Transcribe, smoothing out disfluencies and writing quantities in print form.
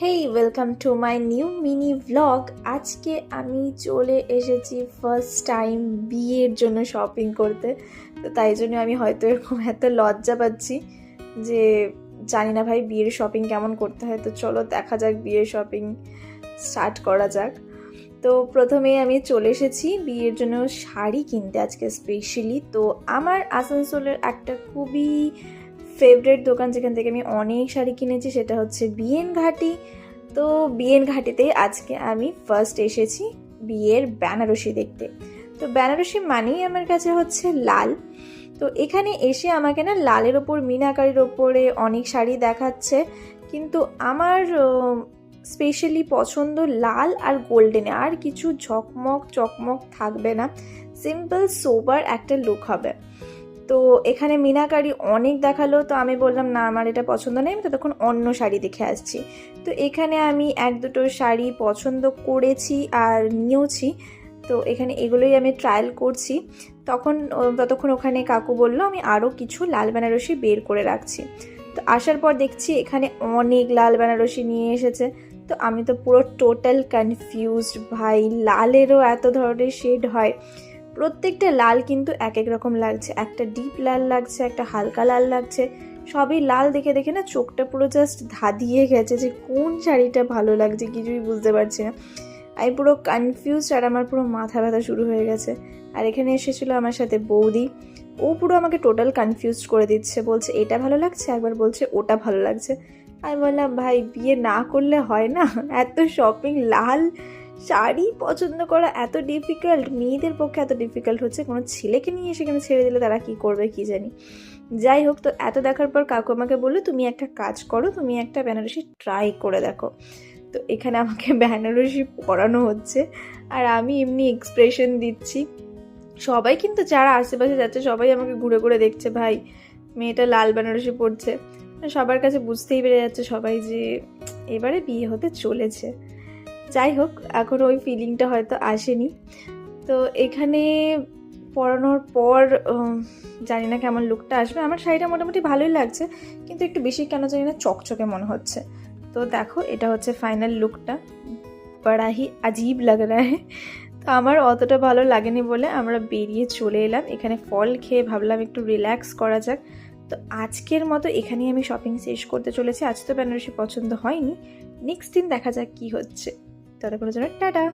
Hey welcome to my new mini vlog. আজকে আমি চলে এসেছি ফার্স্ট টাইম বিয়ের জন্য শপিং করতে। তো তাই জন্য আমি হয়তো এরকম এত লজ্জা পাচ্ছি যে জানি না ভাই বিয়ের শপিং কেমন করতে হয়। তো চলো দেখা যাক, বিয়ের শপিং স্টার্ট করা যাক। তো প্রথমেই আমি চলে এসেছি বিয়ের জন্য শাড়ি কিনতে আজকে স্পেশালি। তো আমার আসানসোলের একটা খুবই ফেভারিট দোকান যেখান থেকে আমি অনেক শাড়ি কিনেছি সেটা হচ্ছে বিএন ঘাটি। তো বিএন ঘাটিতেই আজকে আমি ফার্স্ট এসেছি বিয়ের বেনারসি দেখতে। তো বেনারসি মানেই আমার কাছে হচ্ছে লাল। তো এখানে এসে আমাকে না লালের ওপর মিনাকারির ওপরে অনেক শাড়ি দেখাচ্ছে, কিন্তু আমার স্পেশালি পছন্দ লাল আর গোল্ডেনে। আর কিছু ঝকমক চকমক থাকবে না, সিম্পল সোবার একটা লুক হবে। তো এখানে মিনাকারি অনেক দেখালো, তো আমি বললাম না আমার এটা পছন্দ নেই, আমি ততক্ষণ অন্য শাড়ি দেখে আসছি। তো এখানে আমি এক দুটো শাড়ি পছন্দ করেছি আর নিয়েওছি। তো এখানে এগুলোই আমি ট্রায়াল করছি। ততক্ষণ ওখানে কাকু বলল আমি আরও কিছু লাল বেনারসি বের করে রাখছি। তো আসার পর দেখছি এখানে অনেক লাল বেনারসি নিয়ে এসেছে। তো আমি তো পুরো টোটাল কনফিউজড ভাই, লালেরও এত ধরনের শেড হয়। প্রত্যেকটা লাল কিন্তু এক এক রকম লাগছে, একটা ডিপ লাল লাগছে, একটা হালকা লাল লাগছে। সবই লাল দেখে দেখে না চোখটা পুরো জাস্ট ধাঁধিয়ে গেছে যে কোন শাড়িটা ভালো লাগছে কিছুই বুঝতে পারছি না। আমি পুরো কনফিউজ আর আমার পুরো মাথা ব্যথা শুরু হয়ে গেছে। আর এখানে এসেছিলো আমার সাথে বৌদি, ও পুরো আমাকে টোটাল কনফিউজ করে দিচ্ছে, বলছে এটা ভালো লাগছে, একবার বলছে ওটা ভালো লাগছে। আমি বললাম ভাই বিয়ে না করলে হয় না, এত শপিং, লাল শাড়ি পছন্দ করা এত ডিফিকাল্ট, মেয়েদের পক্ষে এত ডিফিকাল্ট হচ্ছে, কোনো ছেলেকে নিয়ে সেখানে ছেড়ে দিলে তারা কি করবে কি জানি। যাই হোক, তো এত দেখার পর কাকু আমাকে বললো তুমি একটা কাজ করো, তুমি একটা বেনারসি ট্রাই করে দেখো। তো এখানে আমাকে বেনারসি পরানো হচ্ছে আর আমি এমনি এক্সপ্রেশন দিচ্ছি। সবাই কিন্তু যারা আশেপাশে যাচ্ছে সবাই আমাকে ঘুরে ঘুরে দেখছে, ভাই মেয়েটা লাল বেনারসি পরছে। সবার কাছে বুঝতেই পেরে যাচ্ছে সবাই যে এবারে বিয়ে হতে চলেছে। যাই হোক, এখন ওই ফিলিংটা হয়তো আসেনি। তো এখানে পরানোর পর জানি না কেমন লুকটা আসবে। আমার শাড়িটা মোটামুটি ভালোই লাগছে, কিন্তু একটু বেশি কেন জানি না চকচকে মনে হচ্ছে। তো দেখো এটা হচ্ছে ফাইনাল লুকটা, বড়া হি আজীব লাগ রা হ্যায়। তো আমার অতটা ভালো লাগেনি বলে আমরা বেরিয়ে চলে এলাম। এখানে ফল খেয়ে ভাবলাম একটু রিল্যাক্স করা যাক। তো আজকের মতো এখানেই আমি শপিং শেষ করতে চলেছি। আজ তো বেনারসি পছন্দ হয়নি, নেক্সট দিন দেখা যাক কি হচ্ছে। ততক্ষণের জন্য টাটা।